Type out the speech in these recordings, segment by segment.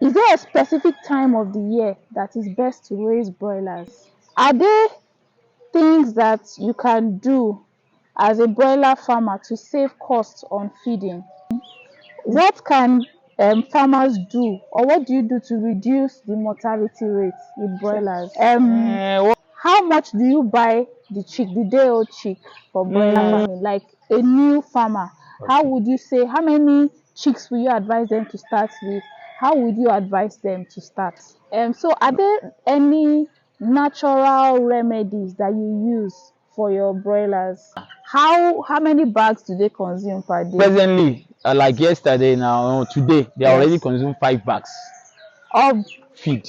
Is there a specific time of the year that is best to raise broilers? Are there things that you can do as a broiler farmer to save costs on feeding? What can farmers do, or what do you do to reduce the mortality rate with broilers? How much do you buy the day-old chick for broiler farming? Like a new farmer, how would you say, how many chicks will you advise them to start with? How would you advise them to start? So are there any natural remedies that you use for your broilers? How many bags do they consume per day? Presently, like yesterday now, today, they already consume 5 bags of feed.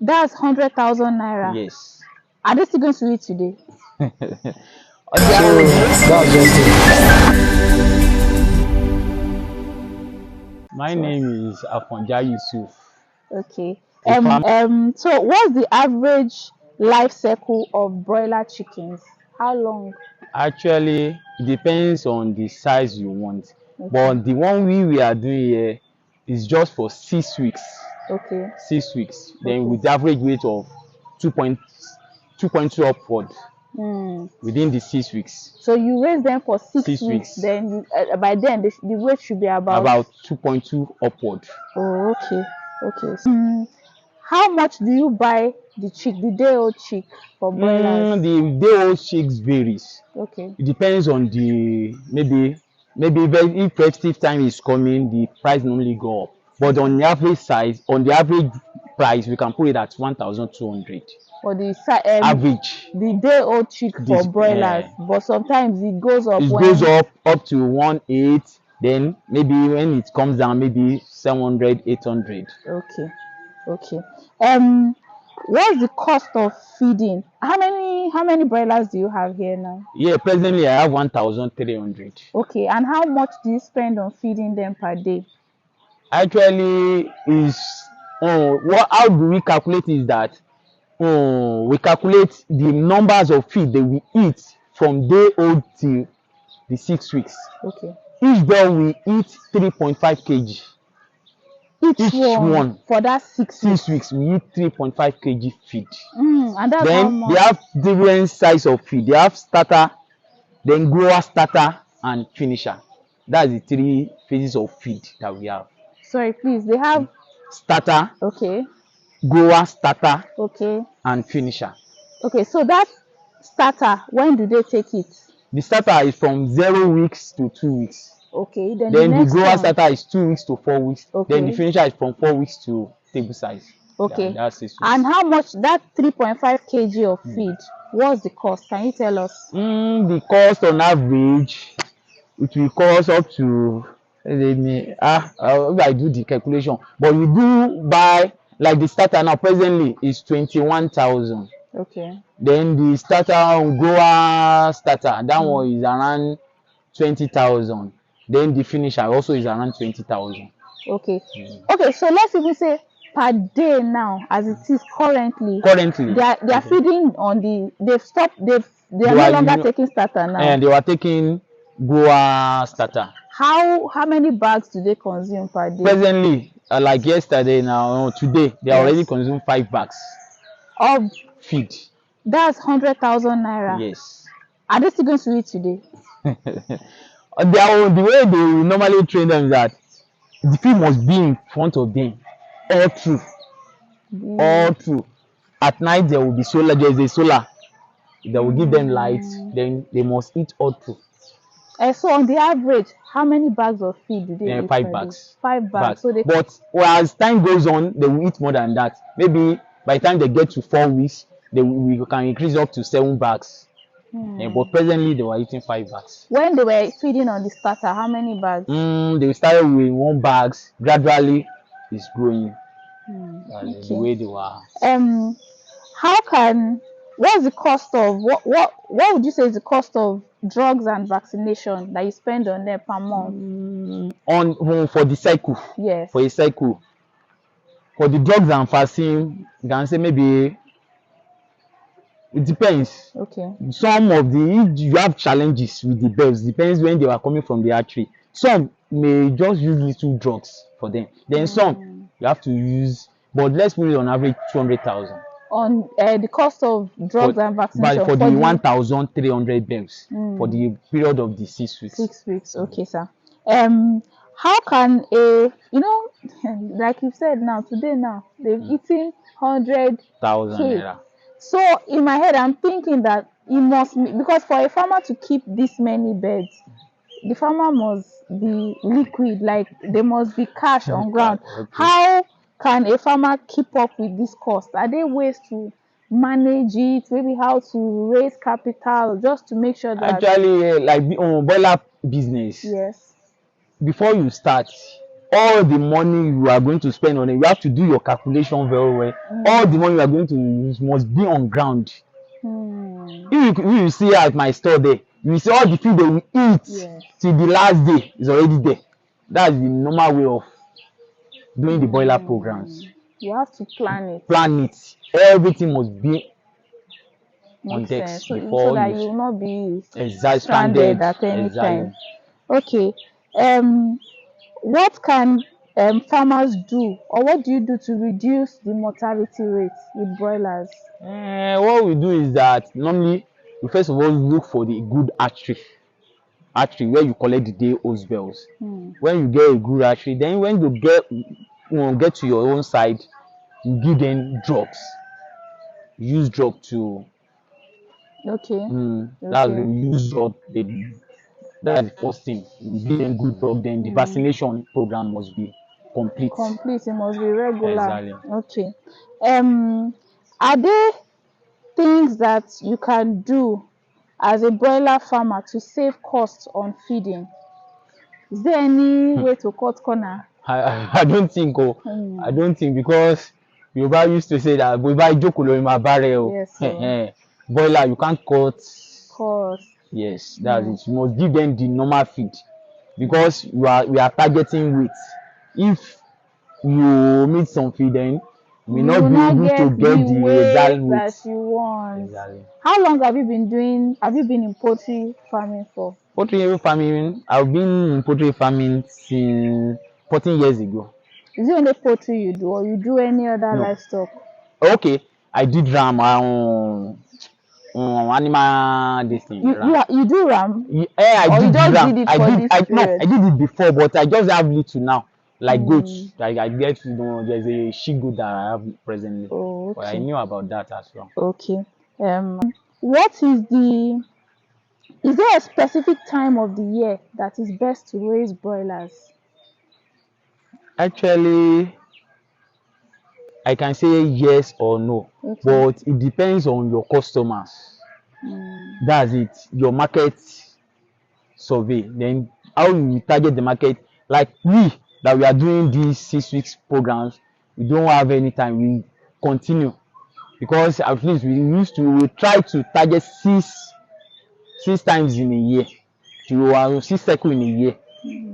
That's 100,000 naira. Yes. Are they still going to eat today? My name is Afonja Yusuf. Okay. So what's the average life cycle of broiler chickens? How long? Actually, it depends on the size you want. Okay. But the one we are doing here is just for 6 weeks. Okay. 6 weeks. Then with the average weight of 2.2 upward. Within the 6 weeks. So you raise them for 6 weeks. Then you, by then the weight should be about 2.2 upward. Oh, okay. Okay. How much do you buy the day-old chick for broilers? The day-old chicks varies. Okay. It depends on the maybe if festive time is coming, the price normally go up. But on the average price, we can put it at 1,200. For the average, the day-old chick for broilers, but sometimes it goes up. It goes up to 1.8. Then maybe when it comes down, maybe 700, 800. Okay, okay. What's the cost of feeding? How many broilers do you have here now? Yeah, presently I have 1,300. Okay, and how much do you spend on feeding them per day? Actually, is how do we calculate is that we calculate the numbers of feed that we eat from day old till the 6 weeks. Okay. Each dog will eat 3.5 kg. Each one for that 6 weeks we eat 3.5 kg feed. And that's then how much? They have different size of feed. They have starter, then grower, starter, and finisher. That's the 3 phases of feed that we have. Sorry, please. They have starter, okay, grower, starter, okay, and finisher. Okay, so that starter, when do they take it? The starter is from 0 weeks to 2 weeks. Okay, then the grower starter is 2 weeks to 4 weeks. Okay. Then the finisher is from 4 weeks to table size. Okay. Yeah, that's 6 weeks. And how much that 3.5 kg of feed? What's the cost? Can you tell us? The cost on average, it will cost up to I do the calculation, but we do buy like the starter now presently is 21,000. Okay. Then the starter grower starter, that one is around 20,000. Then the finisher also is around 20,000. Okay. Okay, so let's even say per day now, as it is currently. They are feeding on they are no longer taking starter now. And they were taking grower starter. How many bags do they consume per day? Presently, like yesterday now, today they already consume 5 bags of feed. That's 100,000 naira. Yes. Are they still going to eat today? The way they normally train them is that the feed must be in front of them all through. All through. At night there will be solar. There is a solar that will give them light. Then they must eat all through. So on the average, how many bags of feed do they eat? 5 bags. 5 bags. So but as time goes on, they will eat more than that. Maybe by the time they get to 4 weeks, we can increase up to 7 bags. But presently they were eating 5 bags. When they were feeding on the starter, how many bags? They started with 1 bag. Gradually, it's growing. The way they were. What's the cost of what would you say is the cost of drugs and vaccination that you spend on them per month? For the cycle. Yes. For a cycle. For the drugs and vaccine, you can say maybe it depends. Okay. Some of if you have challenges with the birds, depends when they were coming from the hatchery. Some may just use little drugs for them. Then some, you have to use, but let's put it on average 200,000 On the cost of drugs and but vaccination for for the the 1,300 bells for the period of the 6 weeks. 6 weeks. Okay, sir. How can like you said now, today now, they've eaten 1,000 100K. naira. So in my head, I'm thinking that it must be, because for a farmer to keep this many birds, the farmer must be liquid, like there must be cash on ground. Okay. How can a farmer keep up with this cost? Are there ways to manage it? Maybe how to raise capital just to make sure that Actually, like boiler business, yes. before you start, all the money you are going to spend on it, you have to do your calculation very well. All the money you are going to use must be on ground. If you see at my store there, you see all the food they will eat Yes. till the last day is already there. That's the normal way of doing the boiler programs. You have to plan it. Plan it. Everything must be on Makes decks sense. So before that you you will not be stranded. at any Exactly. time. Okay. What can farmers do, or what do you do to reduce the mortality rate with broilers? What we do is that normally we first of all look for the good hatchery where you collect the day old bells. When you get a good hatchery, then when you get to your own side, you give them drugs. Use drug to Okay. that's Okay. use drug. That's the first thing. You give them good drug, then the vaccination program must be complete. Complete. It must be regular. Exactly. Okay. Are there things that you can do as a broiler farmer to save costs on feeding? Is there any way to cut corner? I don't think I don't think, because Yoruba used to say that boba ijoko lori ma bare o. Yes, sir. Boiler you can't cut. Cost. Yes, that's it. You must give them the normal feed, because we are targeting weight. If you omit some feed, then you may You not will be not able to get get the the exact weight weight. that you want. Exactly. How long have you been in poultry farming for? Poultry farming, I've been in poultry farming since 14 years ago. Is it only poultry you do, or you do any other No. livestock? Okay, I did ram animal this thing. You do ram? I Or you did just ram. did it for this No, period? I did it before, but I just have little now. Like goats. I get there's a she goat that I have presently. Oh, But I okay. knew about that as well. Okay. What is there a specific time of the year that is best to raise broilers? Actually, I can say yes or no, Okay. but it depends on your customers. That's it. Your market survey. Then how you target the market. Like we that we are doing these 6 weeks programs, we don't have any time. We continue, because at least we try to target six times in a year, to 6 cycle in a year.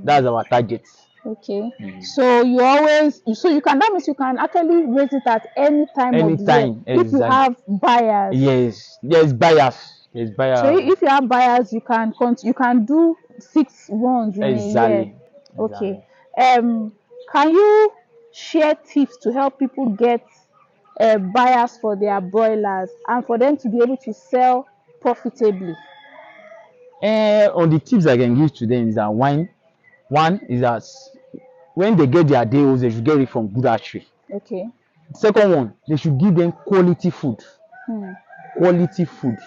That's our target. Okay. So that means you can actually raise it at any time of the year Anytime, if you exactly. have buyers. Yes, there's bias. There's bias. So if you have buyers, you can do 6 runs in a year. Exactly. Okay. Can you share tips to help people get buyers for their broilers and for them to be able to sell profitably? On the tips I can give to them is that one is that when they get their deals, they should get it from good hatchery. Okay. Second one, they should give them quality food. Quality food.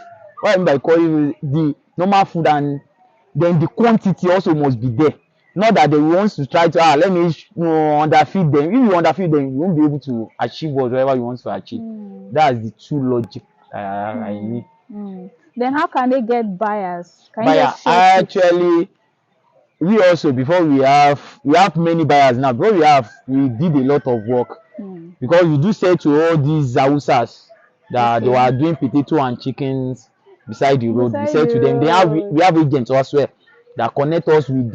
What I mean by quality, the normal food, and then the quantity also must be there. Not that they want to try to let me underfeed them. If you underfeed them, you won't be able to achieve whatever you want to achieve. That's the true logic I need. Then how can they get buyers? Can you Buyer, just share tips? actually, we also, before we have many buyers now. Before we did a lot of work, because we do say to all these Hausas that they were doing potato and chickens beside the road. We said to them, we have agents also that connect us with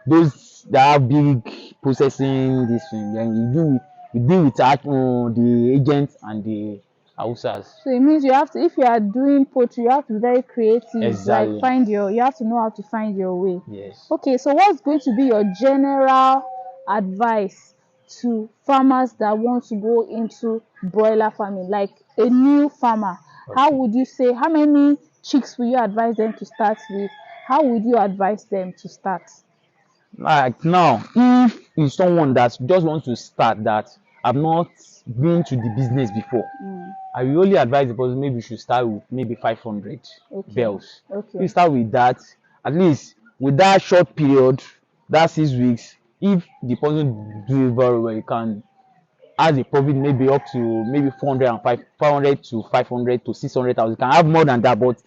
those that have big processing this thing. Then we deal with the agents and the Hausas. So it means if you are doing poultry, you have to be very creative. Exactly. Like you have to know how to find your way. Yes. Okay, so what's going to be your general advice to farmers that want to go into broiler farming, like a new farmer? How would you say, how many chicks will you advise them to start with? How would you advise them to start? Like now, if it's someone that just wants to start, that I've not been to the business before, I will only advise the person maybe you should start with maybe 500 Okay. bells. Okay. You start with that, at least with that short period, that 6 weeks. If the person do it very well, you can have a profit maybe up to maybe 500 to 500 to 600,000. You can have more than that, but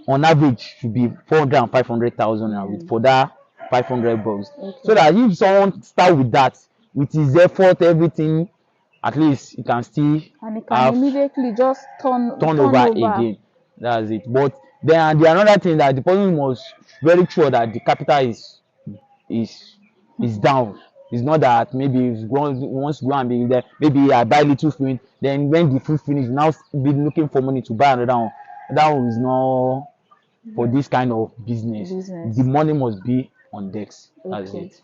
on average should be 400 and 500,000 for that 500 bucks. Okay. So that if someone start with that, with his effort, everything, at least he can still And it can have immediately just turn over over. again. That's it. But then the another thing that the person must very sure that the capital is down. It's not that maybe if wants to go and be there, maybe I buy little food, then when the food finish, now be looking for money to buy another one. That one is not for this kind of business. The money must be on decks. That's it.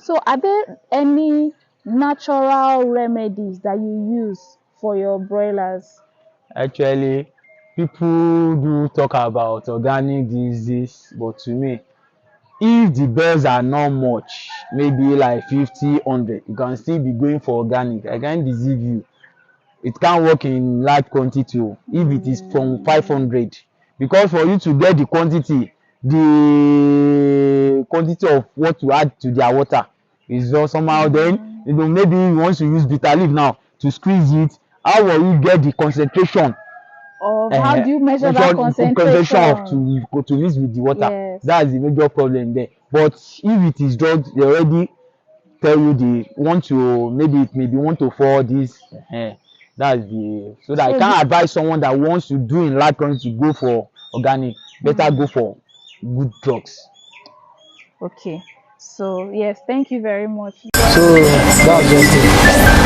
So are there any natural remedies that you use for your broilers? Actually, people do talk about organic disease, but to me, if the birds are not much, maybe like 50, 100, you can still be going for organic. I can't deceive you. It can't work in large quantity if it is from 500, because for you to get the quantity of what you add to their water is just somehow. Then maybe you want to use bitter leaf now to squeeze it. How will you get the concentration? How do you measure that concentration? To mix with the water? Yes. That's the major problem there. But if it is just they already tell you they want to, maybe it maybe want to for this, that's the, so that I can't advise someone that wants to do in large quantity to go for organic. Better go for good drugs. Okay. So yes, thank you very much. So that's just it.